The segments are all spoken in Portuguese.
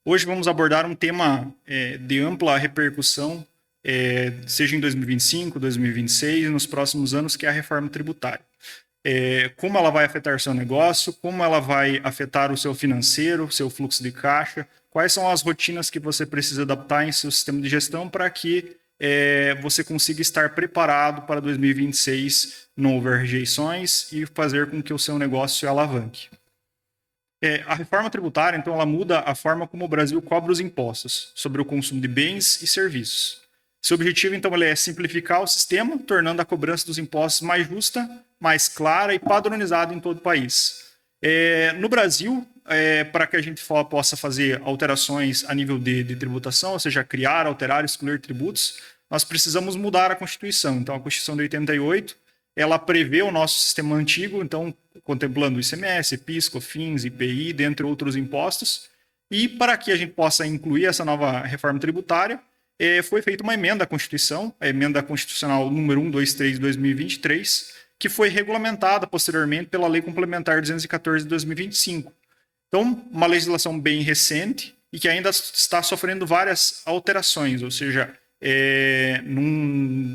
Hoje vamos abordar um tema de ampla repercussão, seja em 2025, 2026 e nos próximos anos, que é a reforma tributária. Como ela vai afetar o seu negócio, como ela vai afetar o seu financeiro, o seu fluxo de caixa, quais são as rotinas que você precisa adaptar em seu sistema de gestão para que você consiga estar preparado para 2026, não houver rejeições e fazer com que o seu negócio se alavanque. A reforma tributária, então, ela muda a forma como o Brasil cobra os impostos sobre o consumo de bens e serviços. Seu objetivo, então, ele é simplificar o sistema, tornando a cobrança dos impostos mais justa, mais clara e padronizada em todo o país. No Brasil, para que a gente possa fazer alterações a nível de tributação, ou seja, criar, alterar, excluir tributos, nós precisamos mudar a Constituição. Então, a Constituição de 88, ela prevê o nosso sistema antigo, então, contemplando o ICMS, PIS, COFINS, IPI, dentre outros impostos. E para que a gente possa incluir essa nova reforma tributária, foi feita uma emenda à Constituição, a emenda constitucional número 123 de 2023, que foi regulamentada posteriormente pela Lei Complementar 214 de 2025. Então, uma legislação bem recente e que ainda está sofrendo várias alterações, ou seja,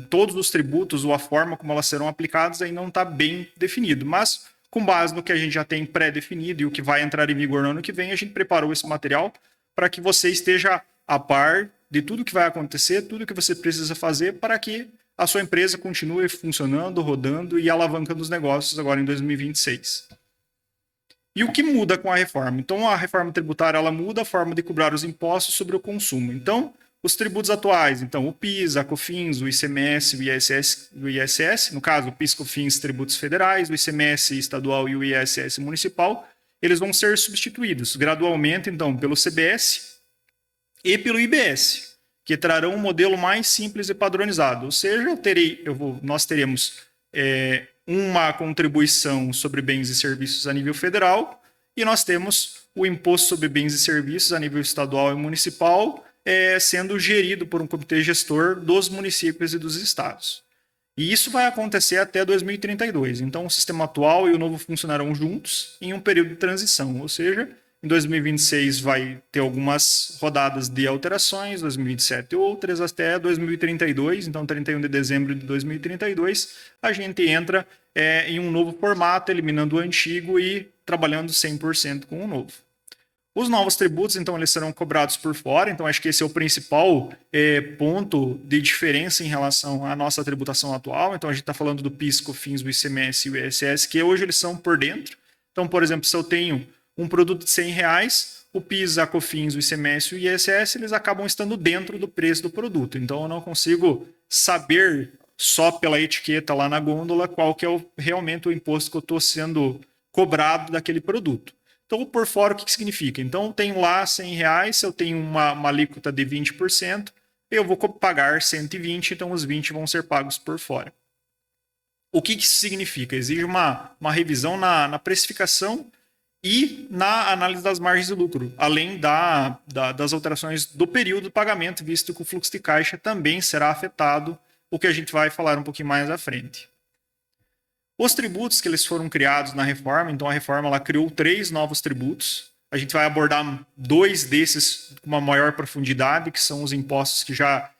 todos os tributos ou a forma como elas serão aplicadas ainda não está bem definido, mas com base no que a gente já tem pré-definido e o que vai entrar em vigor no ano que vem, a gente preparou esse material para que você esteja a par de tudo que vai acontecer, tudo que você precisa fazer para que a sua empresa continue funcionando, rodando e alavancando os negócios agora em 2026. E o que muda com a reforma? Então, a reforma tributária ela muda a forma de cobrar os impostos sobre o consumo. Então, os tributos atuais, então o PIS, a COFINS, o ICMS, o ISS, no caso o PIS, COFINS, tributos federais, o ICMS estadual e o ISS municipal, eles vão ser substituídos gradualmente, então, pelo CBS e pelo IBS, que trarão um modelo mais simples e padronizado. Ou seja, nós teremos uma contribuição sobre bens e serviços a nível federal e nós temos o imposto sobre bens e serviços a nível estadual e municipal, sendo gerido por um comitê gestor dos municípios e dos estados. E isso vai acontecer até 2032. Então, o sistema atual e o novo funcionarão juntos em um período de transição, ou seja, em 2026 vai ter algumas rodadas de alterações, 2027 outras, até 2032, então 31 de dezembro de 2032, a gente entra em um novo formato, eliminando o antigo e trabalhando 100% com o novo. Os novos tributos, então, eles serão cobrados por fora, então acho que esse é o principal ponto de diferença em relação à nossa tributação atual. Então, a gente está falando do PIS, COFINS, do ICMS e o ISS, que hoje eles são por dentro. Então, por exemplo, se eu tenho um produto de R$100, o PIS, a COFINS, o ICMS e o ISS, eles acabam estando dentro do preço do produto. Então, eu não consigo saber só pela etiqueta lá na gôndola qual que é realmente o imposto que eu estou sendo cobrado daquele produto. Então, por fora, o que significa? Então, eu tenho lá R$100, se eu tenho uma alíquota de 20%, eu vou pagar 120, então os 20 vão ser pagos por fora. O que isso significa? Exige uma revisão na precificação e na análise das margens de lucro, além das alterações do período do pagamento, visto que o fluxo de caixa também será afetado, o que a gente vai falar um pouquinho mais à frente. Os tributos que eles foram criados na reforma, então a reforma ela criou 3 novos tributos. A gente vai abordar 2 desses com uma maior profundidade, que são os impostos que já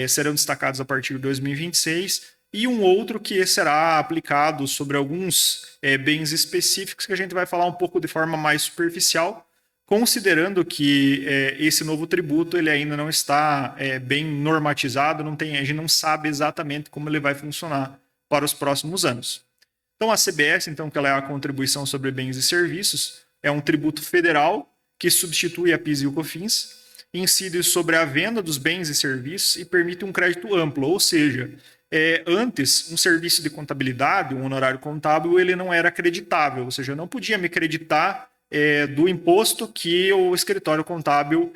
serão destacados a partir de 2026, e um outro que será aplicado sobre alguns bens específicos que a gente vai falar um pouco de forma mais superficial, considerando que esse novo tributo ele ainda não está bem normatizado, a gente não sabe exatamente como ele vai funcionar para os próximos anos. Então, a CBS, então, que ela é a contribuição sobre bens e serviços, é um tributo federal que substitui a PIS e o COFINS, incide sobre a venda dos bens e serviços e permite um crédito amplo, ou seja, antes, um serviço de contabilidade, um honorário contábil, ele não era creditável, ou seja, eu não podia me creditar do imposto que o escritório contábil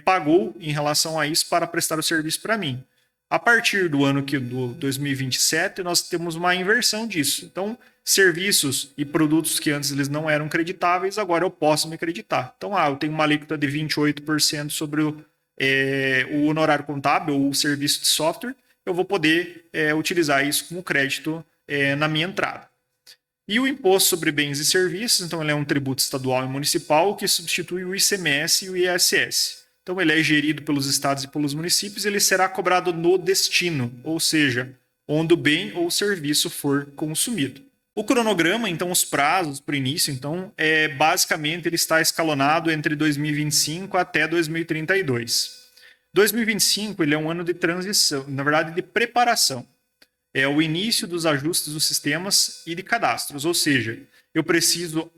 pagou em relação a isso para prestar o serviço para mim. A partir do ano do 2027, nós temos uma inversão disso. Então, serviços e produtos que antes eles não eram creditáveis, agora eu posso me creditar. Então, eu tenho uma alíquota de 28% sobre o honorário contábil ou o serviço de software, eu vou poder utilizar isso como crédito na minha entrada. E o Imposto sobre Bens e Serviços, então ele é um tributo estadual e municipal que substitui o ICMS e o ISS. Então ele é gerido pelos estados e pelos municípios, ele será cobrado no destino, ou seja, onde o bem ou serviço for consumido. O cronograma, então, os prazos para o início, então, basicamente ele está escalonado entre 2025 até 2032. 2025 ele é um ano de transição, na verdade, de preparação. É o início dos ajustes dos sistemas e de cadastros, ou seja, eu preciso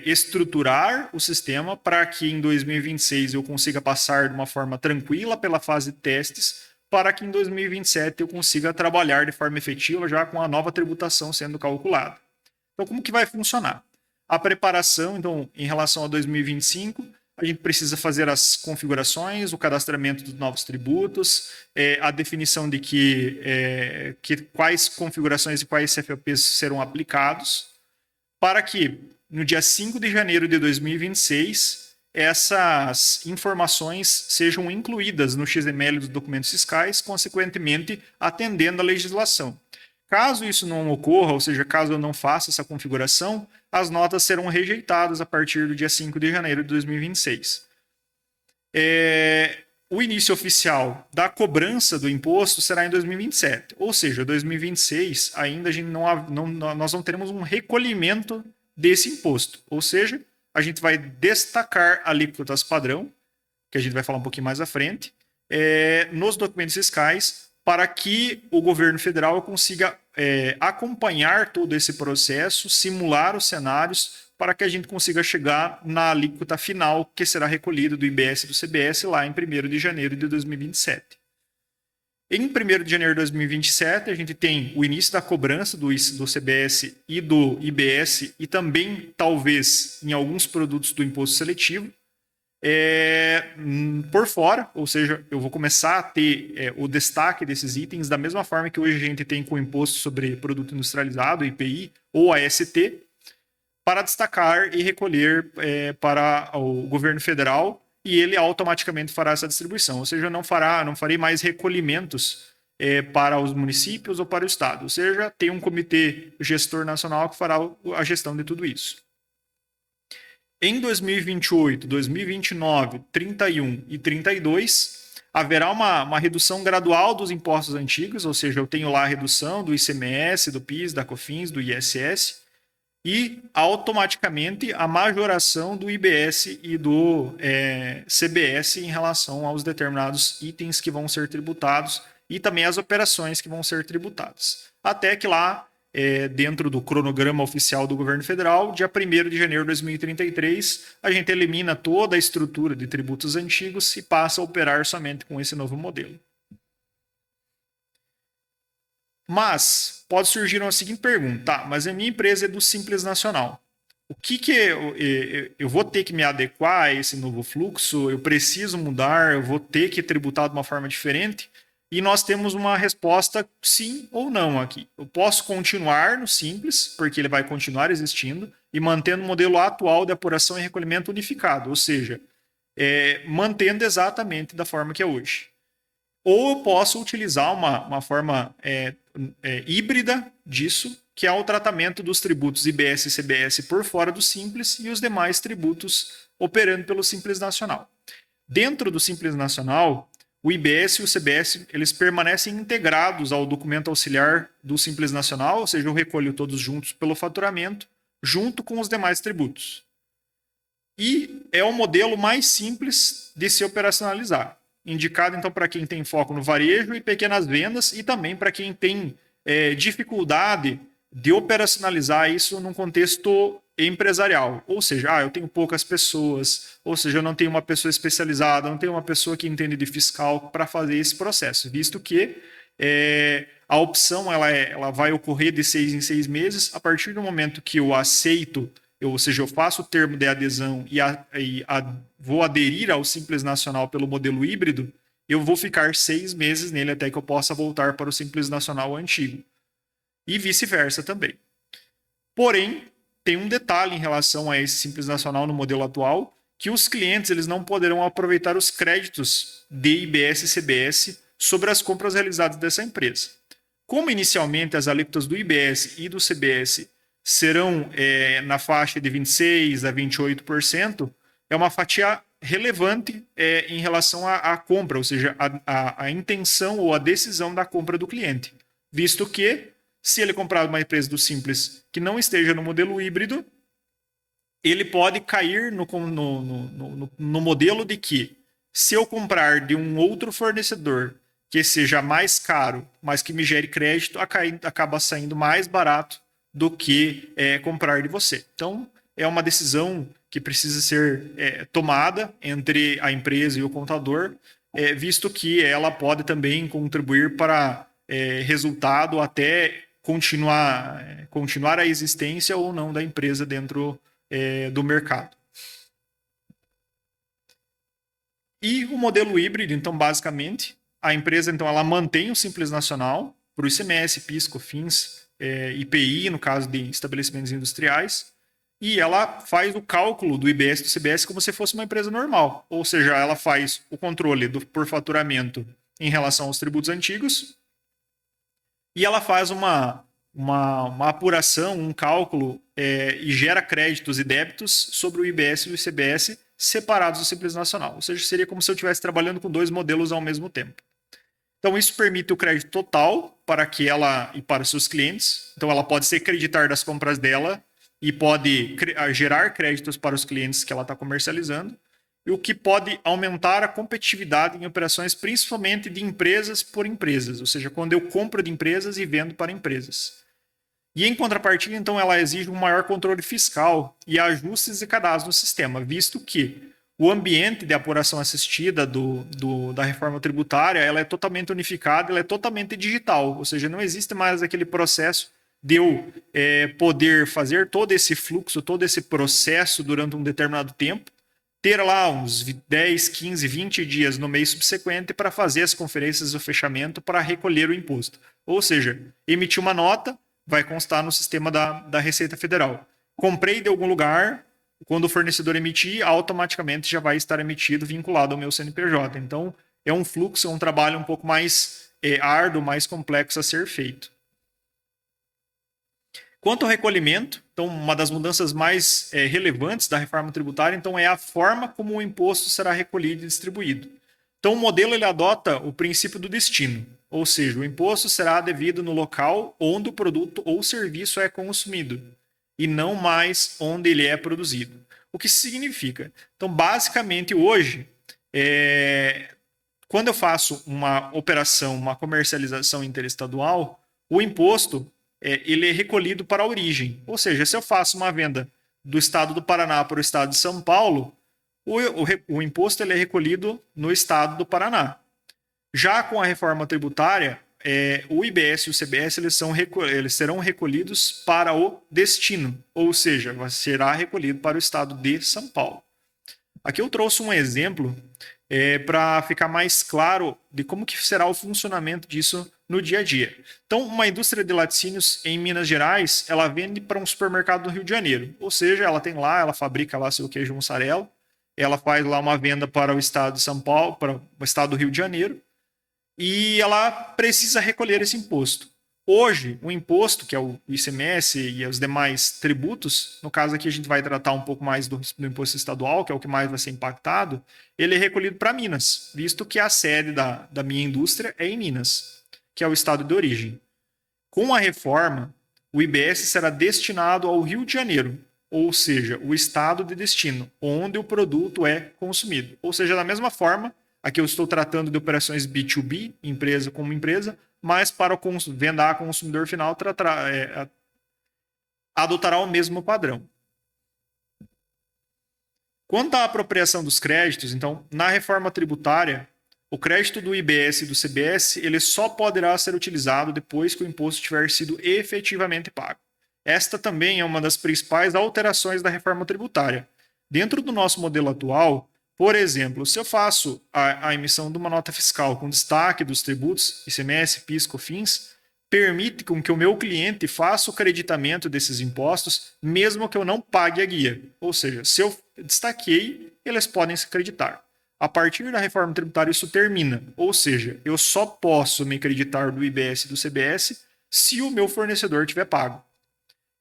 estruturar o sistema para que em 2026 eu consiga passar de uma forma tranquila pela fase de testes, para que em 2027 eu consiga trabalhar de forma efetiva já com a nova tributação sendo calculada. Então, como que vai funcionar? A preparação, então, em relação a 2025, a gente precisa fazer as configurações, o cadastramento dos novos tributos, a definição de quais configurações e quais CFPs serão aplicados, para que no dia 5 de janeiro de 2026 essas informações sejam incluídas no XML dos documentos fiscais, consequentemente atendendo à legislação. Caso isso não ocorra, ou seja, caso eu não faça essa configuração, as notas serão rejeitadas a partir do dia 5 de janeiro de 2026. O início oficial da cobrança do imposto será em 2027, ou seja, 2026 ainda a gente nós não teremos um recolhimento desse imposto, ou seja, a gente vai destacar alíquotas padrão, que a gente vai falar um pouquinho mais à frente, nos documentos fiscais, para que o governo federal consiga acompanhar todo esse processo, simular os cenários, para que a gente consiga chegar na alíquota final, que será recolhida do IBS e do CBS lá em 1º de janeiro de 2027. Em 1º de janeiro de 2027, a gente tem o início da cobrança do CBS e do IBS e também, talvez, em alguns produtos do imposto seletivo, por fora, ou seja, eu vou começar a ter o destaque desses itens da mesma forma que hoje a gente tem com o Imposto sobre Produto Industrializado, IPI, ou AST, para destacar e recolher para o governo federal, e ele automaticamente fará essa distribuição, ou seja, não farei mais recolhimentos para os municípios ou para o estado, ou seja, tem um comitê gestor nacional que fará a gestão de tudo isso. Em 2028, 2029, 31 e 32, haverá uma redução gradual dos impostos antigos, ou seja, eu tenho lá a redução do ICMS, do PIS, da COFINS, do ISS, e automaticamente a majoração do IBS e do CBS em relação aos determinados itens que vão ser tributados e também as operações que vão ser tributadas. Até que lá, dentro do cronograma oficial do governo federal, dia 1º de janeiro de 2033, a gente elimina toda a estrutura de tributos antigos e passa a operar somente com esse novo modelo. Mas pode surgir uma seguinte pergunta, tá, mas a minha empresa é do Simples Nacional. O que eu vou ter que me adequar a esse novo fluxo? Eu preciso mudar? Eu vou ter que tributar de uma forma diferente? E nós temos uma resposta sim ou não aqui. Eu posso continuar no Simples, porque ele vai continuar existindo, e mantendo o modelo atual de apuração e recolhimento unificado, ou seja, mantendo exatamente da forma que é hoje. Ou eu posso utilizar uma forma híbrida disso, que é o tratamento dos tributos IBS e CBS por fora do Simples e os demais tributos operando pelo Simples Nacional. Dentro do Simples Nacional, o IBS e o CBS eles permanecem integrados ao documento auxiliar do Simples Nacional, ou seja, eu recolho todos juntos pelo faturamento, junto com os demais tributos. E é o modelo mais simples de se operacionalizar. Indicado, então, para quem tem foco no varejo e pequenas vendas e também para quem tem dificuldade de operacionalizar isso num contexto empresarial. Ou seja, eu tenho poucas pessoas, ou seja, eu não tenho uma pessoa especializada, não tenho uma pessoa que entende de fiscal para fazer esse processo, visto que a opção ela vai ocorrer de 6 em 6 meses, a partir do momento que eu aceito, ou seja, eu faço o termo de adesão e vou aderir ao Simples Nacional pelo modelo híbrido, eu vou ficar 6 meses nele até que eu possa voltar para o Simples Nacional antigo. E vice-versa também. Porém, tem um detalhe em relação a esse Simples Nacional no modelo atual, que os clientes eles não poderão aproveitar os créditos de IBS e CBS sobre as compras realizadas dessa empresa. Como inicialmente as alíquotas do IBS e do CBS serão na faixa de 26% a 28%, é uma fatia relevante em relação à compra, ou seja, a intenção ou a decisão da compra do cliente. Visto que, se ele comprar uma empresa do Simples que não esteja no modelo híbrido, ele pode cair no modelo de que, se eu comprar de um outro fornecedor que seja mais caro, mas que me gere crédito, acaba saindo mais barato do que comprar de você. Então, é uma decisão que precisa ser tomada entre a empresa e o contador, visto que ela pode também contribuir para resultado até continuar a existência ou não da empresa dentro do mercado. E o modelo híbrido, então, basicamente, a empresa então ela mantém o Simples Nacional para o ICMS, PIS, COFINS, IPI, no caso de estabelecimentos industriais, e ela faz o cálculo do IBS e do CBS como se fosse uma empresa normal. Ou seja, ela faz o controle por faturamento em relação aos tributos antigos e ela faz uma apuração, um cálculo e gera créditos e débitos sobre o IBS e o ICBS separados do Simples Nacional. Ou seja, seria como se eu estivesse trabalhando com dois modelos ao mesmo tempo. Então, isso permite o crédito total para que ela e para seus clientes. Então, ela pode se creditar das compras dela e pode gerar créditos para os clientes que ela está comercializando, e o que pode aumentar a competitividade em operações, principalmente de empresas por empresas, ou seja, quando eu compro de empresas e vendo para empresas. E em contrapartida, então, ela exige um maior controle fiscal e ajustes e cadastro no sistema, visto que o ambiente de apuração assistida da reforma tributária ela é totalmente unificada, ela é totalmente digital, ou seja, não existe mais aquele processo de eu poder fazer todo esse fluxo, todo esse processo durante um determinado tempo, ter lá uns 10, 15, 20 dias no mês subsequente para fazer as conferências do fechamento para recolher o imposto. Ou seja, emitir uma nota, vai constar no sistema da Receita Federal. Comprei de algum lugar, quando o fornecedor emitir, automaticamente já vai estar emitido, vinculado ao meu CNPJ. Então, é um fluxo, é um trabalho um pouco mais árduo, mais complexo a ser feito. Quanto ao recolhimento, então, uma das mudanças mais relevantes da reforma tributária, então, é a forma como o imposto será recolhido e distribuído. Então, o modelo ele adota o princípio do destino, ou seja, o imposto será devido no local onde o produto ou serviço é consumido, e não mais onde ele é produzido. O que significa? Então, basicamente, hoje, quando eu faço uma operação, uma comercialização interestadual, o imposto ele é recolhido para a origem. Ou seja, se eu faço uma venda do estado do Paraná para o estado de São Paulo, o imposto ele é recolhido no estado do Paraná. Já com a reforma tributária, o IBS e o CBS eles serão recolhidos para o destino, ou seja, será recolhido para o estado de São Paulo. Aqui eu trouxe um exemplo para ficar mais claro de como que será o funcionamento disso no dia a dia. Então, uma indústria de laticínios em Minas Gerais, ela vende para um supermercado do Rio de Janeiro. Ou seja, ela fabrica lá seu queijo mussarela, ela faz lá uma venda para o estado de São Paulo, para o estado do Rio de Janeiro, e ela precisa recolher esse imposto. Hoje, o imposto, que é o ICMS e os demais tributos, no caso aqui a gente vai tratar um pouco mais do imposto estadual, que é o que mais vai ser impactado, ele é recolhido para Minas, visto que a sede da minha indústria é em Minas, que é o estado de origem. Com a reforma, o IBS será destinado ao Rio de Janeiro, ou seja, o estado de destino, onde o produto é consumido. Ou seja, da mesma forma, aqui eu estou tratando de operações B2B, empresa como empresa, mas para o venda a consumidor final adotará o mesmo padrão. Quanto à apropriação dos créditos, então, na reforma tributária, o crédito do IBS e do CBS ele só poderá ser utilizado depois que o imposto tiver sido efetivamente pago. Esta também é uma das principais alterações da reforma tributária. Dentro do nosso modelo atual, por exemplo, se eu faço a emissão de uma nota fiscal com destaque dos tributos ICMS, PIS, COFINS, permite com que o meu cliente faça o creditamento desses impostos, mesmo que eu não pague a guia. Ou seja, se eu destaquei, eles podem se creditar. A partir da reforma tributária, isso termina. Ou seja, eu só posso me creditar do IBS e do CBS se o meu fornecedor tiver pago.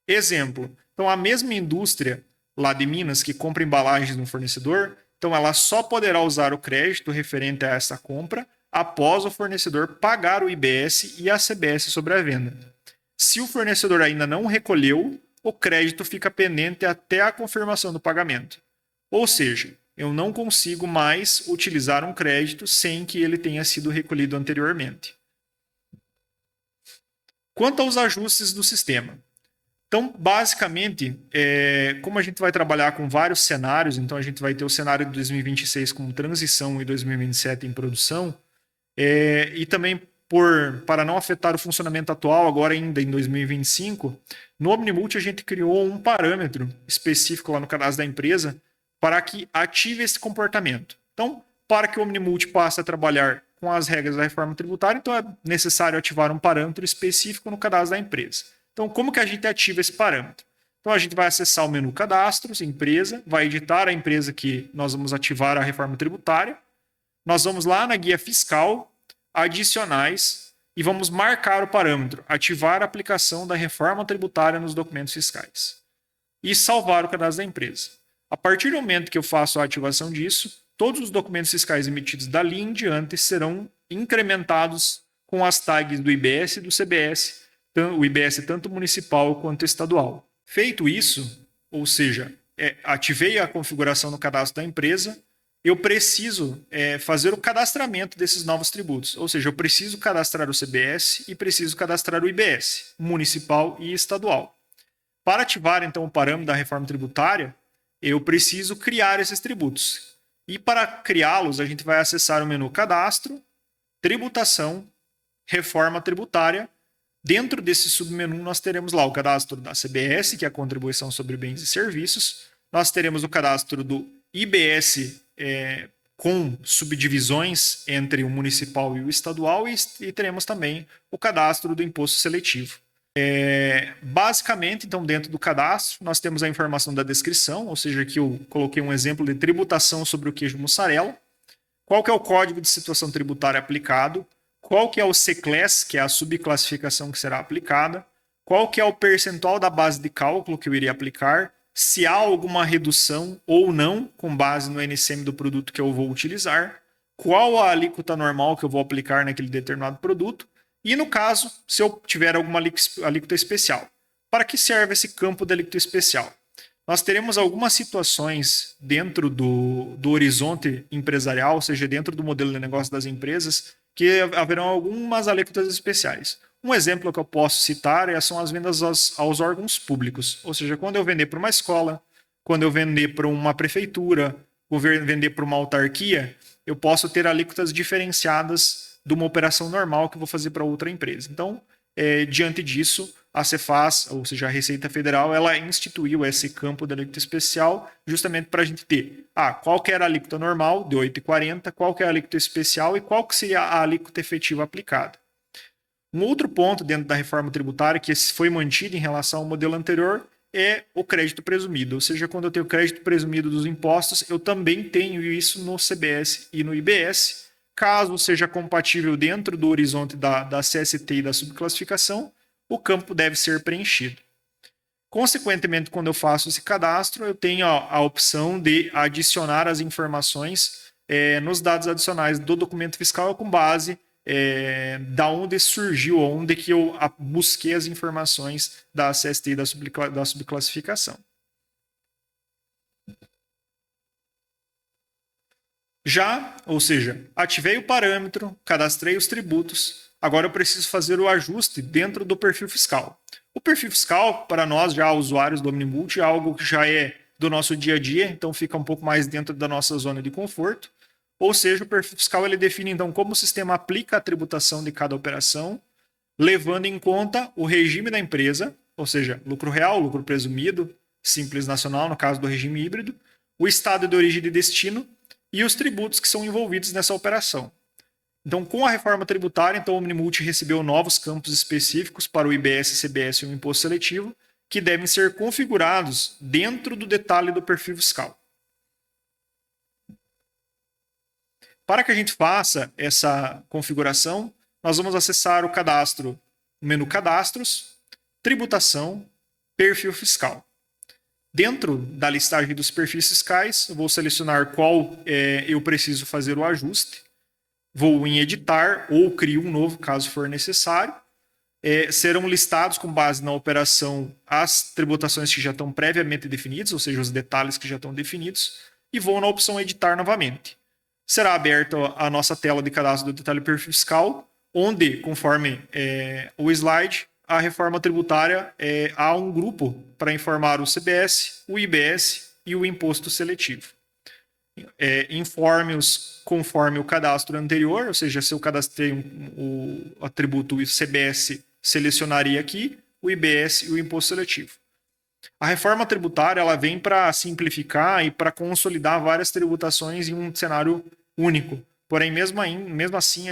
Exemplo, então a mesma indústria lá de Minas que compra embalagens no fornecedor, então ela só poderá usar o crédito referente a essa compra após o fornecedor pagar o IBS e a CBS sobre a venda. Se o fornecedor ainda não recolheu, o crédito fica pendente até a confirmação do pagamento. Ou seja, eu não consigo mais utilizar um crédito sem que ele tenha sido recolhido anteriormente. Quanto aos ajustes do sistema. Então, basicamente, como a gente vai trabalhar com vários cenários, então a gente vai ter o cenário de 2026 como transição e 2027 em produção, e também para não afetar o funcionamento atual, agora ainda em 2025, no Omnimulti a gente criou um parâmetro específico lá no cadastro da empresa para que ative esse comportamento. Então, para que o Omnimulti passe a trabalhar com as regras da reforma tributária, então é necessário ativar um parâmetro específico no cadastro da empresa. Então, como que a gente ativa esse parâmetro? Então, a gente vai acessar o menu Cadastros, Empresa, vai editar a empresa que nós vamos ativar a reforma tributária. Nós vamos lá na guia fiscal, adicionais, e vamos marcar o parâmetro, ativar a aplicação da reforma tributária nos documentos fiscais. E salvar o cadastro da empresa. A partir do momento que eu faço a ativação disso, todos os documentos fiscais emitidos dali em diante serão incrementados com as tags do IBS e do CBS, o IBS tanto municipal quanto estadual. Feito isso, ou seja, ativei a configuração no cadastro da empresa, eu preciso fazer o cadastramento desses novos tributos. Ou seja, eu preciso cadastrar o CBS e preciso cadastrar o IBS, municipal e estadual. Para ativar, então, o parâmetro da reforma tributária, eu preciso criar esses tributos. E para criá-los, a gente vai acessar o menu Cadastro, Tributação, Reforma Tributária. Dentro desse submenu, nós teremos lá o cadastro da CBS, que é a Contribuição sobre Bens e Serviços. Nós teremos o cadastro do IBS com subdivisões entre o municipal e o estadual e teremos também o cadastro do imposto seletivo. Basicamente, então, dentro do cadastro, nós temos a informação da descrição, ou seja, aqui eu coloquei um exemplo de tributação sobre o queijo mussarela, qual que é o código de situação tributária aplicado, qual que é o C-Class, que é a subclassificação que será aplicada, qual que é o percentual da base de cálculo que eu iria aplicar, se há alguma redução ou não com base no NCM do produto que eu vou utilizar, qual a alíquota normal que eu vou aplicar naquele determinado produto, e no caso, se eu tiver alguma alíquota especial. Para que serve esse campo da alíquota especial? Nós teremos algumas situações dentro do horizonte empresarial, ou seja, dentro do modelo de negócio das empresas, que haverão algumas alíquotas especiais. Um exemplo que eu posso citar são as vendas aos órgãos públicos, ou seja, quando eu vender para uma escola, quando eu vender para uma prefeitura, ou vender para uma autarquia, eu posso ter alíquotas diferenciadas de uma operação normal que eu vou fazer para outra empresa. Então, diante disso, a Cefaz, ou seja, a Receita Federal, ela instituiu esse campo da alíquota especial justamente para a gente ter qual que era a alíquota normal, de 8,40, qual que é a alíquota especial e qual que seria a alíquota efetiva aplicada. Um outro ponto dentro da reforma tributária que foi mantido em relação ao modelo anterior é o crédito presumido, ou seja, quando eu tenho crédito presumido dos impostos, eu também tenho isso no CBS e no IBS, caso seja compatível dentro do horizonte da CST e da subclassificação, o campo deve ser preenchido. Consequentemente, quando eu faço esse cadastro, eu tenho a opção de adicionar as informações nos dados adicionais do documento fiscal com base da onde surgiu, onde que eu busquei as informações da CST e da subclassificação. Ou seja, ativei o parâmetro, cadastrei os tributos, agora eu preciso fazer o ajuste dentro do perfil fiscal. O perfil fiscal, para nós, já usuários do Omnimulti, é algo que já é do nosso dia a dia, então fica um pouco mais dentro da nossa zona de conforto. Ou seja, o perfil fiscal ele define então como o sistema aplica a tributação de cada operação, levando em conta o regime da empresa, ou seja, lucro real, lucro presumido, simples nacional, no caso do regime híbrido, o estado de origem e de destino e os tributos que são envolvidos nessa operação. Então, com a reforma tributária, o Omnimulti recebeu novos campos específicos para o IBS, CBS e o imposto seletivo, que devem ser configurados dentro do detalhe do perfil fiscal. Para que a gente faça essa configuração, nós vamos acessar o cadastro, o menu Cadastros, Tributação, Perfil fiscal. Dentro da listagem dos perfis fiscais, eu vou selecionar qual eu preciso fazer o ajuste. Vou em editar ou crio um novo, caso for necessário. Serão listados com base na operação as tributações que já estão previamente definidas, ou seja, os detalhes que já estão definidos, e vou na opção editar novamente. Será aberta a nossa tela de cadastro do detalhe perfil fiscal, onde, conforme o slide, a reforma tributária há um grupo para informar o CBS, o IBS e o imposto seletivo. Informe-os conforme o cadastro anterior, ou seja, se eu cadastrei o atributo CBS, selecionaria aqui o IBS e o imposto seletivo. A reforma tributária ela vem para simplificar e para consolidar várias tributações em um cenário único. Porém, mesmo assim,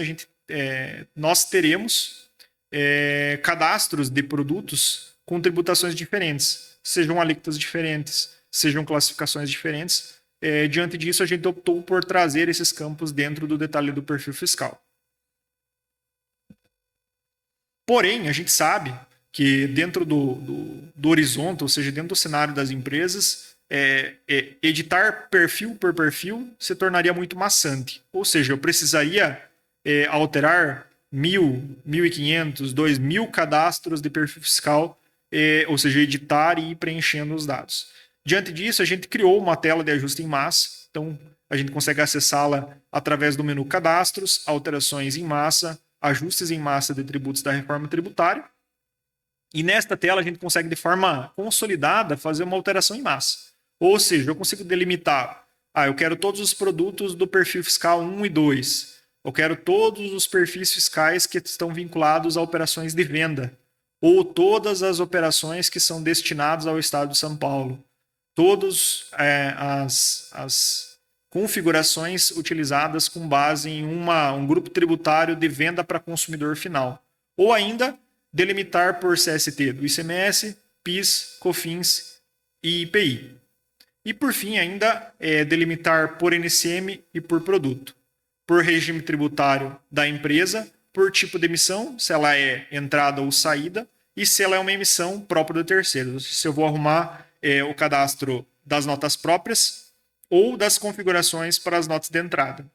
nós teremos cadastros de produtos com tributações diferentes, sejam alíquotas diferentes, sejam classificações diferentes. Diante disso, a gente optou por trazer esses campos dentro do detalhe do perfil fiscal. Porém, a gente sabe que dentro do horizonte, ou seja, dentro do cenário das empresas, editar perfil por perfil se tornaria muito maçante. Ou seja, eu precisaria alterar 1.000, 1.500, 2.000 cadastros de perfil fiscal, ou seja, editar e ir preenchendo os dados. Diante disso, a gente criou uma tela de ajuste em massa. Então, a gente consegue acessá-la através do menu Cadastros, Alterações em Massa, Ajustes em Massa de tributos da reforma tributária. E nesta tela, a gente consegue, de forma consolidada, fazer uma alteração em massa. Ou seja, eu consigo delimitar, eu quero todos os produtos do perfil fiscal 1 e 2. Eu quero todos os perfis fiscais que estão vinculados a operações de venda. Ou todas as operações que são destinadas ao Estado de São Paulo. Todas as configurações utilizadas com base em um grupo tributário de venda para consumidor final. Ou ainda, delimitar por CST do ICMS, PIS, COFINS e IPI. E, por fim, ainda delimitar por NCM e por produto. Por regime tributário da empresa, por tipo de emissão, se ela é entrada ou saída, e se ela é uma emissão própria do terceiro. Se eu vou arrumar o cadastro das notas próprias ou das configurações para as notas de entrada.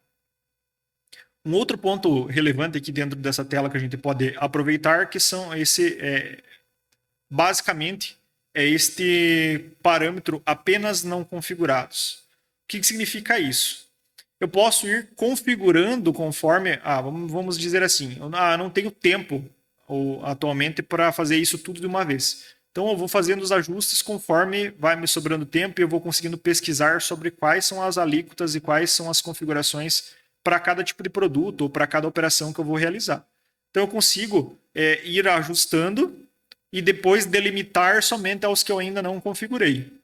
Um outro ponto relevante aqui dentro dessa tela que a gente pode aproveitar, que são basicamente este parâmetro apenas não configurados. O que significa isso? Eu posso ir configurando conforme, vamos dizer assim, eu não tenho tempo atualmente para fazer isso tudo de uma vez. Então eu vou fazendo os ajustes conforme vai me sobrando tempo e eu vou conseguindo pesquisar sobre quais são as alíquotas e quais são as configurações para cada tipo de produto ou para cada operação que eu vou realizar. Então eu consigo ir ajustando e depois delimitar somente aos que eu ainda não configurei.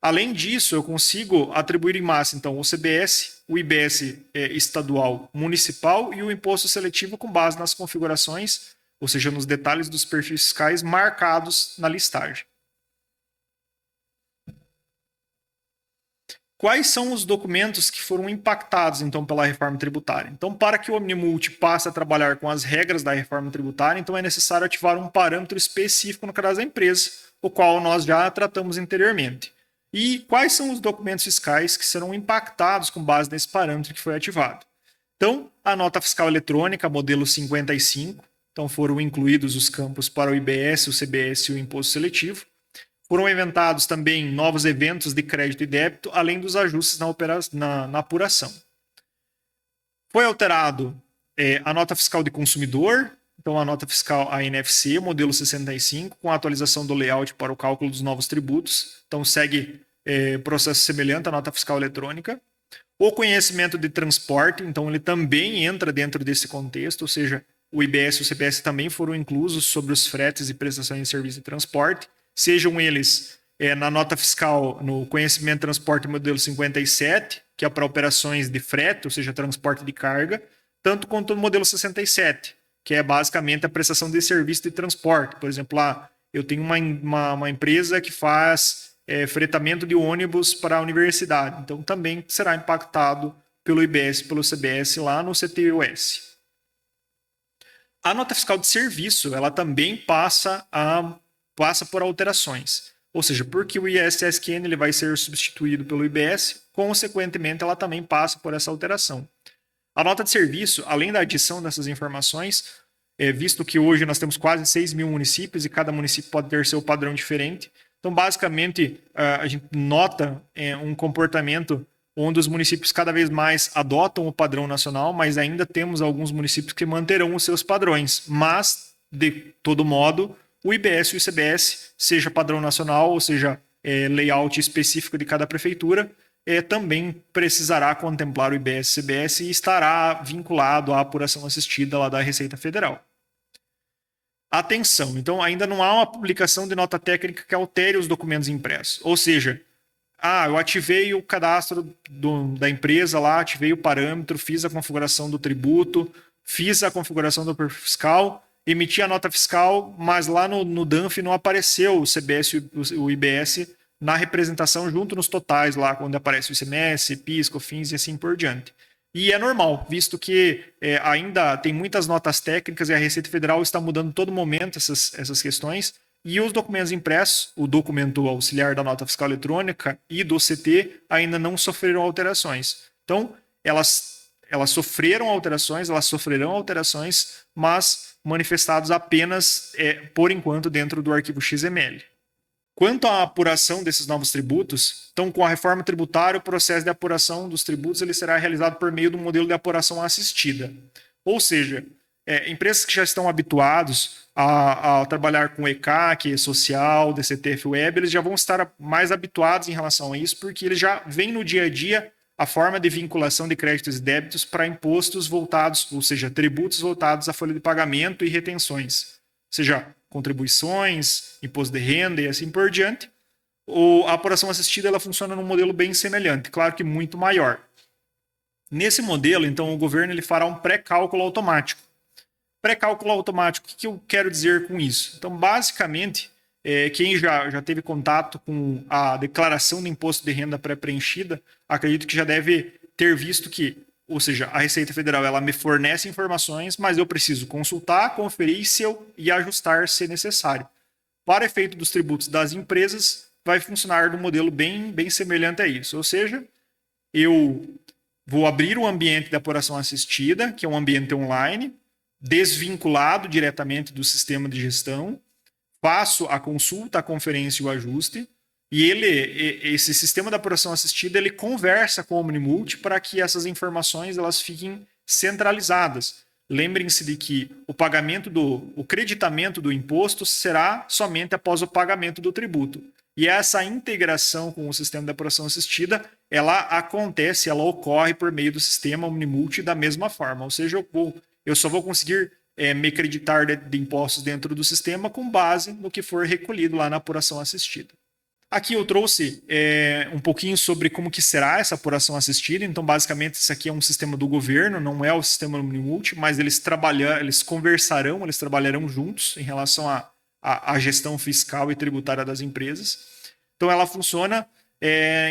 Além disso, eu consigo atribuir em massa, então, o CBS, o IBS estadual, municipal e o imposto seletivo com base nas configurações, ou seja, nos detalhes dos perfis fiscais marcados na listagem. Quais são os documentos que foram impactados, então, pela reforma tributária? Então, para que o Omnimulti passe a trabalhar com as regras da reforma tributária, então é necessário ativar um parâmetro específico no cadastro da empresa, o qual nós já tratamos anteriormente. E quais são os documentos fiscais que serão impactados com base nesse parâmetro que foi ativado? Então, a nota fiscal eletrônica, modelo 55, então foram incluídos os campos para o IBS, o CBS e o imposto seletivo. Foram inventados também novos eventos de crédito e débito, além dos ajustes na apuração. Foi alterado a nota fiscal de consumidor, então a nota fiscal ANFC, modelo 65, com a atualização do layout para o cálculo dos novos tributos. Então segue processo semelhante à nota fiscal eletrônica. O conhecimento de transporte, então ele também entra dentro desse contexto, ou seja, o IBS e o CBS também foram inclusos sobre os fretes e prestações de serviço de transporte, sejam eles na nota fiscal, no conhecimento de transporte modelo 57, que é para operações de frete, ou seja, transporte de carga, tanto quanto no modelo 67, que é basicamente a prestação de serviço de transporte. Por exemplo, lá eu tenho uma empresa que faz fretamento de ônibus para a universidade, então também será impactado pelo IBS e pelo CBS lá no CTUS. A nota fiscal de serviço, ela também passa a passa por alterações. Ou seja, porque o ISSQN ele vai ser substituído pelo IBS, consequentemente ela também passa por essa alteração. A nota de serviço, além da adição dessas informações, visto que hoje nós temos quase 6 mil municípios e cada município pode ter seu padrão diferente, então basicamente a gente nota um comportamento onde os municípios cada vez mais adotam o padrão nacional, mas ainda temos alguns municípios que manterão os seus padrões. Mas, de todo modo, o IBS e o ICBS, seja padrão nacional, ou seja, layout específico de cada prefeitura, também precisará contemplar o IBS e ICBS e estará vinculado à apuração assistida lá da Receita Federal. Atenção, então ainda não há uma publicação de nota técnica que altere os documentos impressos. Ou seja, eu ativei o cadastro da empresa lá, ativei o parâmetro, fiz a configuração do tributo, fiz a configuração do perfil fiscal, emiti a nota fiscal, mas lá no DANF não apareceu o CBS e o IBS na representação junto nos totais lá, quando aparece o ICMS, PIS, COFINS e assim por diante. E é normal, visto que ainda tem muitas notas técnicas e a Receita Federal está mudando todo momento essas questões. E os documentos impressos, o documento auxiliar da nota fiscal eletrônica e do CT, ainda não sofreram alterações. Então, elas sofreram alterações, elas sofrerão alterações, mas manifestados apenas, por enquanto, dentro do arquivo XML. Quanto à apuração desses novos tributos, então, com a reforma tributária, o processo de apuração dos tributos ele será realizado por meio do modelo de apuração assistida. Ou seja, empresas que já estão habituados a trabalhar com ECAC, Social, DCTF Web, eles já vão estar mais habituados em relação a isso, porque eles já vêm no dia a dia a forma de vinculação de créditos e débitos para impostos voltados, ou seja, tributos voltados à folha de pagamento e retenções. Ou seja, contribuições, imposto de renda e assim por diante. A apuração assistida ela funciona num modelo bem semelhante, claro que muito maior. Nesse modelo, então, o governo ele fará um pré-cálculo automático. Pré-cálculo automático, o que eu quero dizer com isso? Então, basicamente, quem já teve contato com a declaração de imposto de renda pré-preenchida, acredito que já deve ter visto que, ou seja, a Receita Federal ela me fornece informações, mas eu preciso consultar, conferir e ajustar se necessário. Para efeito dos tributos das empresas, vai funcionar de um modelo bem semelhante a isso. Ou seja, eu vou abrir um ambiente de apuração assistida, que é um ambiente online, desvinculado diretamente do sistema de gestão, faço a consulta, a conferência e o ajuste, e esse sistema de apuração assistida ele conversa com o Omnimulti para que essas informações elas fiquem centralizadas. Lembrem-se de que o creditamento do imposto será somente após o pagamento do tributo. E essa integração com o sistema de apuração assistida, ela acontece, ela ocorre por meio do sistema Omnimulti da mesma forma. Ou seja, eu só vou conseguir me creditar de impostos dentro do sistema com base no que for recolhido lá na apuração assistida. Aqui eu trouxe um pouquinho sobre como que será essa apuração assistida. Então, basicamente, isso aqui é um sistema do governo, não é o sistema Omnimulti, mas eles trabalharão juntos em relação à gestão fiscal e tributária das empresas. Então, ela funciona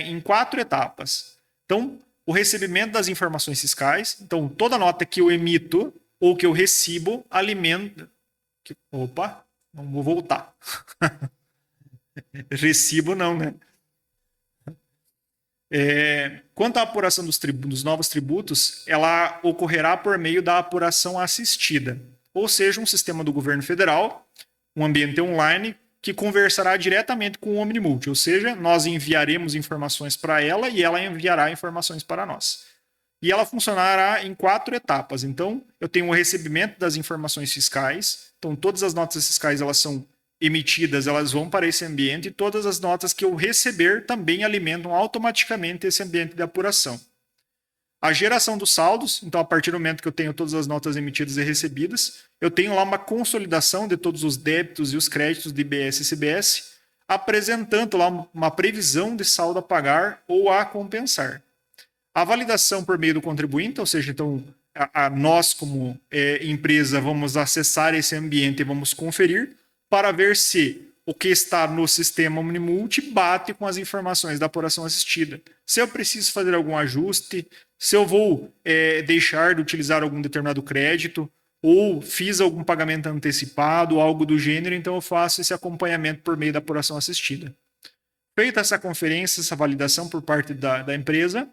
em 4 etapas. Então, o recebimento das informações fiscais. Então, toda nota que eu emito ou que eu recebo alimenta... Opa, não vou voltar. Recibo não, né? Quanto à apuração dos novos tributos, ela ocorrerá por meio da apuração assistida, ou seja, um sistema do governo federal, um ambiente online, que conversará diretamente com o Omnimulti, ou seja, nós enviaremos informações para ela e ela enviará informações para nós. E ela funcionará em 4 etapas. Então, eu tenho o recebimento das informações fiscais, então todas as notas fiscais elas são emitidas, elas vão para esse ambiente e todas as notas que eu receber também alimentam automaticamente esse ambiente de apuração. A geração dos saldos, então a partir do momento que eu tenho todas as notas emitidas e recebidas, eu tenho lá uma consolidação de todos os débitos e os créditos de IBS e CBS, apresentando lá uma previsão de saldo a pagar ou a compensar. A validação por meio do contribuinte, ou seja, então nós como empresa vamos acessar esse ambiente e vamos conferir para ver se o que está no sistema Omnimulti bate com as informações da apuração assistida. Se eu preciso fazer algum ajuste, se eu vou deixar de utilizar algum determinado crédito, ou fiz algum pagamento antecipado, algo do gênero, então eu faço esse acompanhamento por meio da apuração assistida. Feita essa conferência, essa validação por parte da empresa,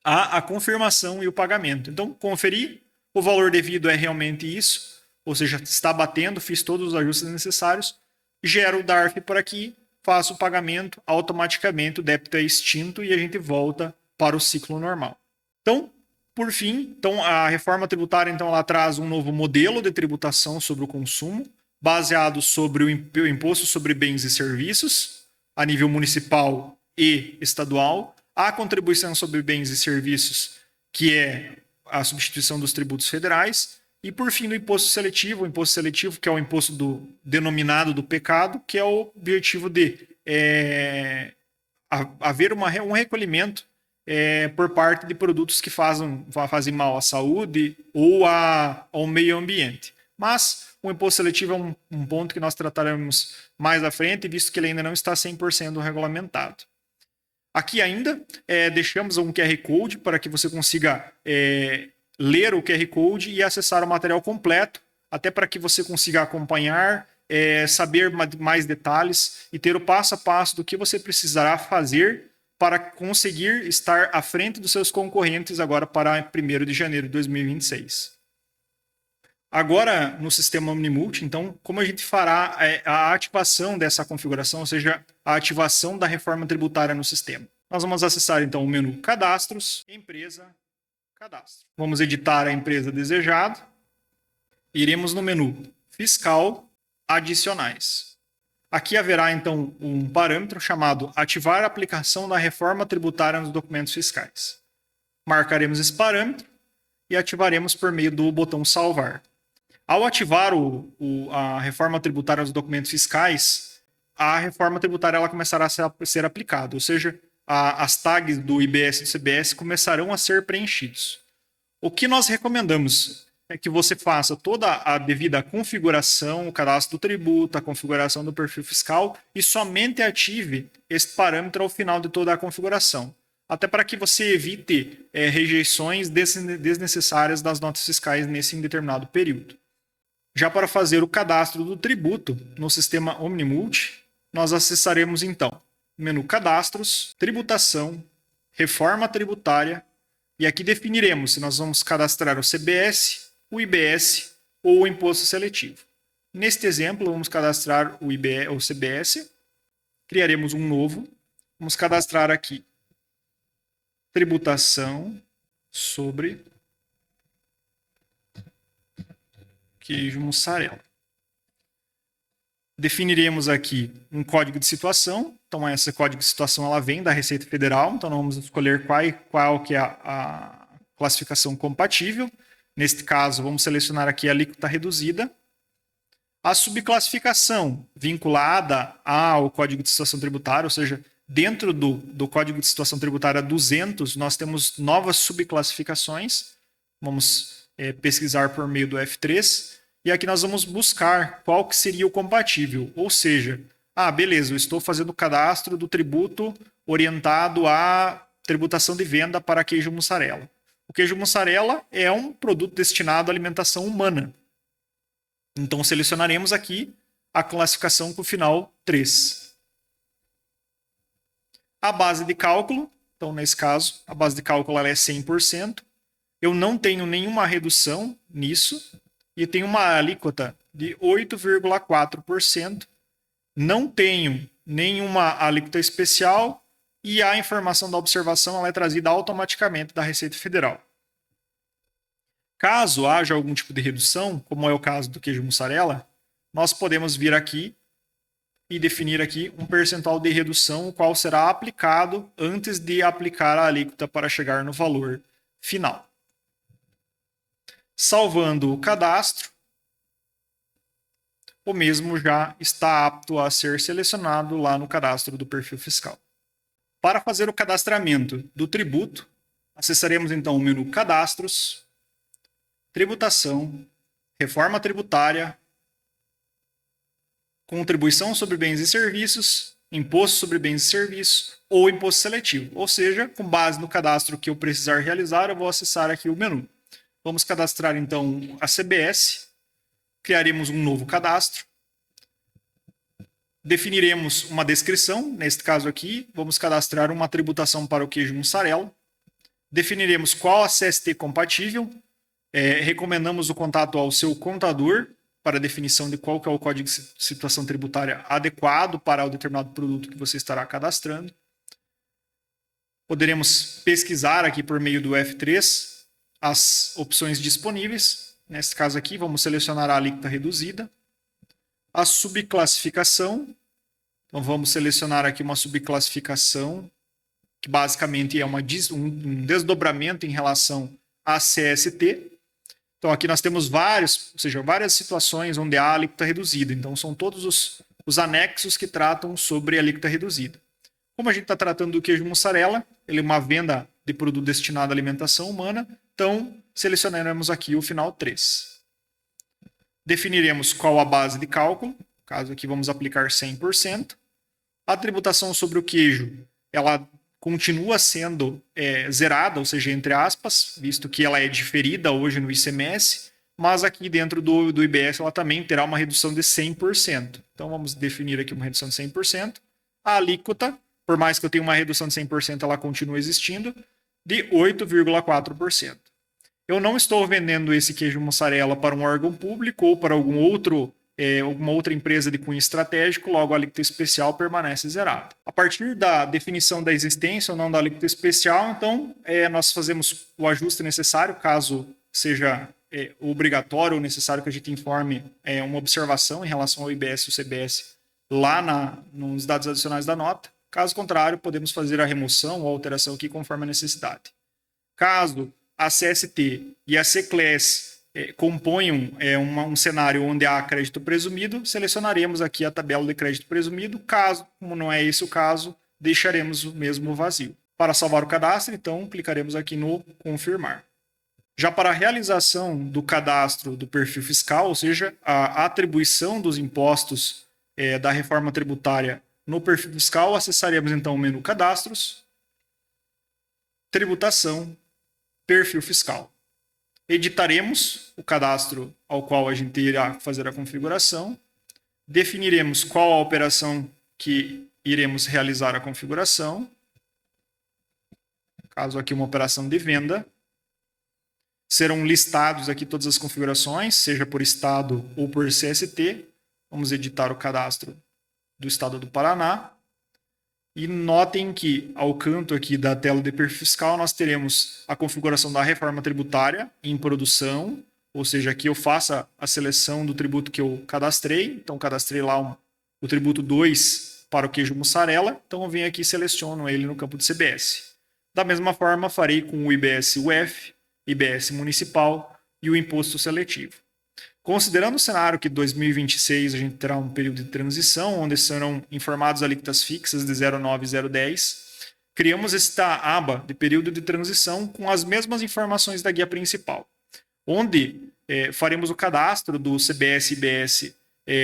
há a confirmação e o pagamento. Então, conferi, o valor devido é realmente isso, ou seja, está batendo, fiz todos os ajustes necessários, gero o DARF por aqui, faço o pagamento, automaticamente o débito é extinto e a gente volta para o ciclo normal. Então, por fim, a reforma tributária ela traz um novo modelo de tributação sobre o consumo, baseado sobre o imposto sobre bens e serviços, a nível municipal e estadual, a contribuição sobre bens e serviços, que é a substituição dos tributos federais, e por fim o imposto seletivo que é o imposto denominado do pecado, que é o objetivo de haver um recolhimento por parte de produtos que fazem mal à saúde ou ao meio ambiente. Mas o imposto seletivo é um ponto que nós trataremos mais à frente, visto que ele ainda não está 100% regulamentado. Aqui ainda deixamos um QR Code para que você consiga ler o QR Code e acessar o material completo, até para que você consiga acompanhar, saber mais detalhes e ter o passo a passo do que você precisará fazer para conseguir estar à frente dos seus concorrentes agora para 1º de janeiro de 2026. Agora, no sistema Omnimulti, então, como a gente fará a ativação dessa configuração, ou seja, a ativação da reforma tributária no sistema? Nós vamos acessar, então, o menu Cadastros, Empresa, Cadastro. Vamos editar a empresa desejada. Iremos no menu Fiscal, Adicionais. Aqui haverá, então, um parâmetro chamado Ativar a aplicação da reforma tributária nos documentos fiscais. Marcaremos esse parâmetro e ativaremos por meio do botão Salvar. Ao ativar a reforma tributária nos documentos fiscais, a reforma tributária ela começará a ser aplicada, ou seja, as tags do IBS e do CBS começarão a ser preenchidos. O que nós recomendamos é que você faça toda a devida configuração, o cadastro do tributo, a configuração do perfil fiscal e somente ative esse parâmetro ao final de toda a configuração, até para que você evite rejeições desnecessárias das notas fiscais nesse indeterminado período. Já para fazer o cadastro do tributo no sistema Omnimulti, nós acessaremos então o menu Cadastros, Tributação, Reforma Tributária, e aqui definiremos se nós vamos cadastrar o CBS, o IBS ou o Imposto Seletivo. Neste exemplo, vamos cadastrar o CBS, criaremos um novo, vamos cadastrar aqui Tributação sobre queijo mussarela. Definiremos aqui um código de situação. Então, esse código de situação ela vem da Receita Federal. Então, nós vamos escolher qual que é a classificação compatível. Neste caso, vamos selecionar aqui a alíquota reduzida. A subclassificação vinculada ao Código de Situação Tributária, ou seja, dentro do Código de Situação Tributária 200, nós temos novas subclassificações. Vamos pesquisar por meio do F3. E aqui nós vamos buscar qual que seria o compatível. Ou seja, beleza, eu estou fazendo o cadastro do tributo orientado à tributação de venda para queijo mussarela. O queijo mussarela é um produto destinado à alimentação humana. Então, selecionaremos aqui a classificação com o final 3. A base de cálculo, então, nesse caso, a base de cálculo ela é 100%. Eu não tenho nenhuma redução nisso e tenho uma alíquota de 8,4%. Não tenho nenhuma alíquota especial e a informação da observação ela é trazida automaticamente da Receita Federal. Caso haja algum tipo de redução, como é o caso do queijo mussarela, nós podemos vir aqui e definir aqui um percentual de redução, o qual será aplicado antes de aplicar a alíquota para chegar no valor final. Salvando o cadastro, o mesmo já está apto a ser selecionado lá no cadastro do perfil fiscal. Para fazer o cadastramento do tributo, acessaremos então o menu Cadastros, Tributação, Reforma Tributária, Contribuição sobre Bens e Serviços, Imposto sobre Bens e Serviços ou Imposto Seletivo. Ou seja, com base no cadastro que eu precisar realizar, eu vou acessar aqui o menu. Vamos cadastrar então a CBS, criaremos um novo cadastro, definiremos uma descrição, neste caso aqui, vamos cadastrar uma tributação para o queijo mussarela, definiremos qual a CST compatível, recomendamos o contato ao seu contador para definição de qual que é o código de situação tributária adequado para o determinado produto que você estará cadastrando. Poderemos pesquisar aqui por meio do F3 as opções disponíveis. Nesse caso aqui, vamos selecionar a alíquota reduzida. A subclassificação. Então, vamos selecionar aqui uma subclassificação, que basicamente é um desdobramento em relação à CST. Então, aqui nós temos várias situações onde há alíquota reduzida. Então, são todos os anexos que tratam sobre a alíquota reduzida. Como a gente está tratando do queijo mussarela, ele é uma venda de produto destinado à alimentação humana, então selecionaremos aqui o final 3. Definiremos qual a base de cálculo, no caso aqui vamos aplicar 100%. A tributação sobre o queijo, ela continua sendo zerada, ou seja, entre aspas, visto que ela é diferida hoje no ICMS, mas aqui dentro do IBS ela também terá uma redução de 100%. Então vamos definir aqui uma redução de 100%. A alíquota, por mais que eu tenha uma redução de 100%, ela continua existindo, de 8,4%. Eu não estou vendendo esse queijo mussarela para um órgão público ou para alguma outra empresa de cunho estratégico, logo a alíquota especial permanece zerada. A partir da definição da existência ou não da alíquota especial, então, nós fazemos o ajuste necessário, caso seja obrigatório ou necessário que a gente informe uma observação em relação ao IBS e o CBS lá nos dados adicionais da nota. Caso contrário, podemos fazer a remoção ou alteração aqui conforme a necessidade. Caso a CST e a CCLES componham um cenário onde há crédito presumido, selecionaremos aqui a tabela de crédito presumido. Caso, como não é esse o caso, deixaremos o mesmo vazio. Para salvar o cadastro, então, clicaremos aqui no confirmar. Já para a realização do cadastro do perfil fiscal, ou seja, a atribuição dos impostos da reforma tributária no perfil fiscal, acessaremos então o menu Cadastros, Tributação, Perfil Fiscal. Editaremos o cadastro ao qual a gente irá fazer a configuração, definiremos qual a operação que iremos realizar a configuração, caso aqui uma operação de venda. Serão listados aqui todas as configurações, seja por estado ou por CST. Vamos editar o cadastro do estado do Paraná. E notem que, ao canto aqui da tela de perfil fiscal, nós teremos a configuração da reforma tributária em produção, ou seja, aqui eu faço a seleção do tributo que eu cadastrei. Então, cadastrei lá o tributo 2 para o queijo mussarela. Então, eu venho aqui e seleciono ele no campo de CBS. Da mesma forma, farei com o IBS-UF, IBS municipal e o imposto seletivo. Considerando o cenário que 2026 a gente terá um período de transição, onde serão informados alíquotas fixas de 0,9 e 0,10, criamos esta aba de período de transição com as mesmas informações da guia principal, onde faremos o cadastro do CBS e IBS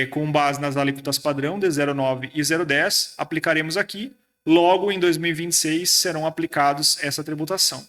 com base nas alíquotas padrão de 0,9 e 0,10, aplicaremos aqui, logo em 2026 serão aplicados essa tributação.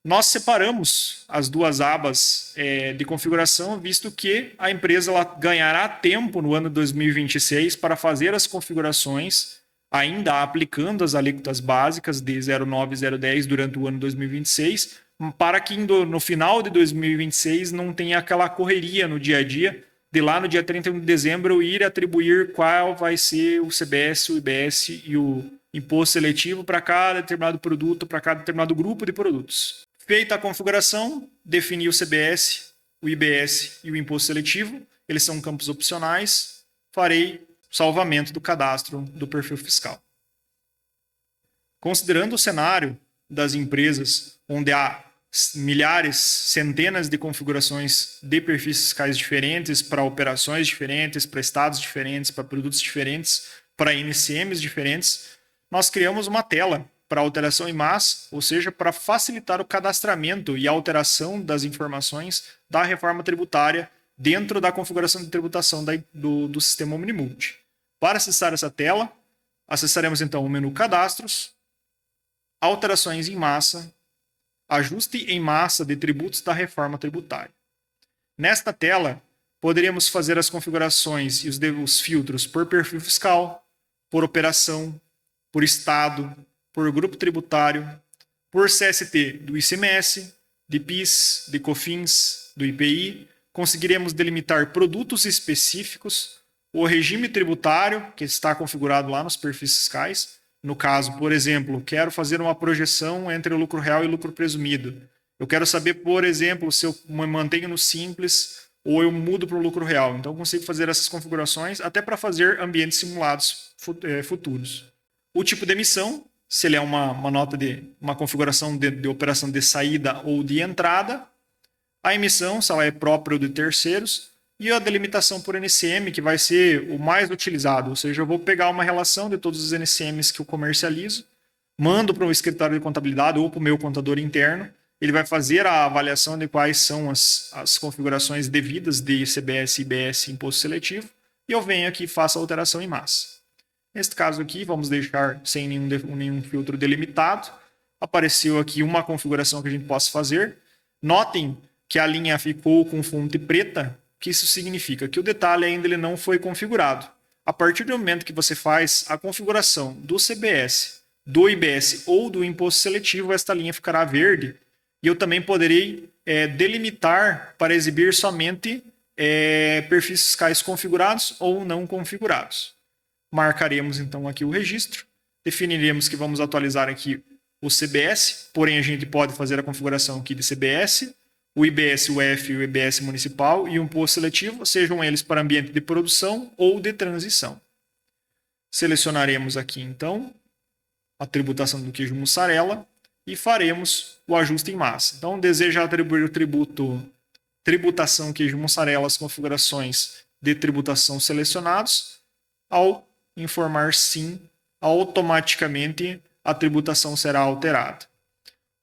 Nós separamos as duas abas de configuração, visto que a empresa ela ganhará tempo no ano de 2026 para fazer as configurações, ainda aplicando as alíquotas básicas de 0,9 e 0,10 durante o ano 2026, para que no final de 2026 não tenha aquela correria no dia a dia, de lá no dia 31 de dezembro ir atribuir qual vai ser o CBS, o IBS e o imposto seletivo para cada determinado produto, para cada determinado grupo de produtos. Feita a configuração, definir o CBS, o IBS e o imposto seletivo. Eles são campos opcionais. Farei salvamento do cadastro do perfil fiscal. Considerando o cenário das empresas, onde há milhares, centenas de configurações de perfis fiscais diferentes, para operações diferentes, para estados diferentes, para produtos diferentes, para NCMs diferentes, nós criamos uma tela para alteração em massa, ou seja, para facilitar o cadastramento e a alteração das informações da reforma tributária dentro da configuração de tributação do sistema Omnimulti. Para acessar essa tela, acessaremos então o menu Cadastros, Alterações em Massa, Ajuste em massa de tributos da reforma tributária. Nesta tela, poderíamos fazer as configurações e os filtros por perfil fiscal, por operação, por estado, por grupo tributário, por CST do ICMS, de PIS, de COFINS, do IPI. Conseguiremos delimitar produtos específicos, o regime tributário, que está configurado lá nos perfis fiscais. No caso, por exemplo, quero fazer uma projeção entre o lucro real e o lucro presumido. Eu quero saber, por exemplo, se eu me mantenho no simples ou eu mudo para o lucro real. Então, eu consigo fazer essas configurações até para fazer ambientes simulados futuros. O tipo de emissão, se ele é uma nota uma configuração de operação de saída ou de entrada. A emissão, se ela é própria ou de terceiros. E a delimitação por NCM, que vai ser o mais utilizado. Ou seja, eu vou pegar uma relação de todos os NCMs que eu comercializo, mando para o escritório de contabilidade ou para o meu contador interno. Ele vai fazer a avaliação de quais são as configurações devidas de ICBS, IBS e imposto seletivo. E eu venho aqui e faço a alteração em massa. Neste caso aqui, vamos deixar sem nenhum filtro delimitado. Apareceu aqui uma configuração que a gente possa fazer. Notem que a linha ficou com fonte preta. O que isso significa? Que o detalhe ainda ele não foi configurado. A partir do momento que você faz a configuração do CBS, do IBS ou do imposto seletivo, esta linha ficará verde. E eu também poderei delimitar para exibir somente perfis fiscais configurados ou não configurados. Marcaremos então aqui o registro, definiremos que vamos atualizar aqui o CBS, porém a gente pode fazer a configuração aqui de CBS, o IBS UF e o IBS municipal e o imposto seletivo, sejam eles para ambiente de produção ou de transição. Selecionaremos aqui então a tributação do queijo mussarela e faremos o ajuste em massa. Então, deseja atribuir o tributação queijo mussarela às configurações de tributação selecionados. Ao informar sim, automaticamente a tributação será alterada.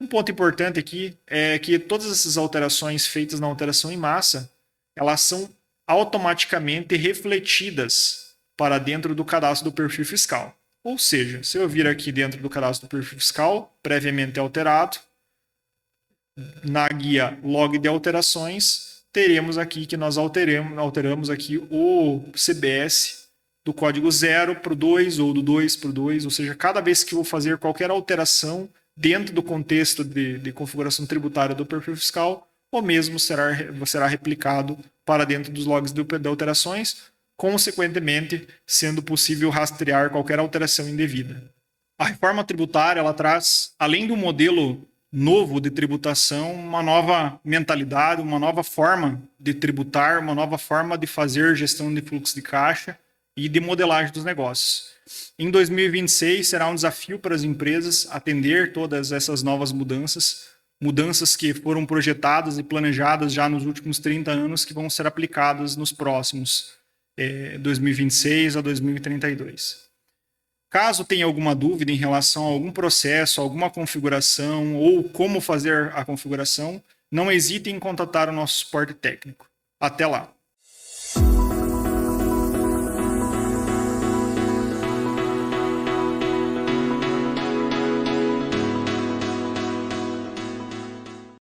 Um ponto importante aqui é que todas essas alterações feitas na alteração em massa, elas são automaticamente refletidas para dentro do cadastro do perfil fiscal. Ou seja, se eu vir aqui dentro do cadastro do perfil fiscal, previamente alterado, na guia log de alterações, teremos aqui que nós alteramos aqui o CBS do código 0 para o 2 ou do 2 para o 2, ou seja, cada vez que eu vou fazer qualquer alteração dentro do contexto de configuração tributária do perfil fiscal, o mesmo será replicado para dentro dos logs de alterações, consequentemente, sendo possível rastrear qualquer alteração indevida. A reforma tributária ela traz, além do modelo novo de tributação, uma nova mentalidade, uma nova forma de tributar, uma nova forma de fazer gestão de fluxo de caixa e de modelagem dos negócios. Em 2026, será um desafio para as empresas atender todas essas novas mudanças que foram projetadas e planejadas já nos últimos 30 anos, que vão ser aplicadas nos próximos 2026 a 2032. Caso tenha alguma dúvida em relação a algum processo, alguma configuração ou como fazer a configuração, não hesite em contatar o nosso suporte técnico. Até lá!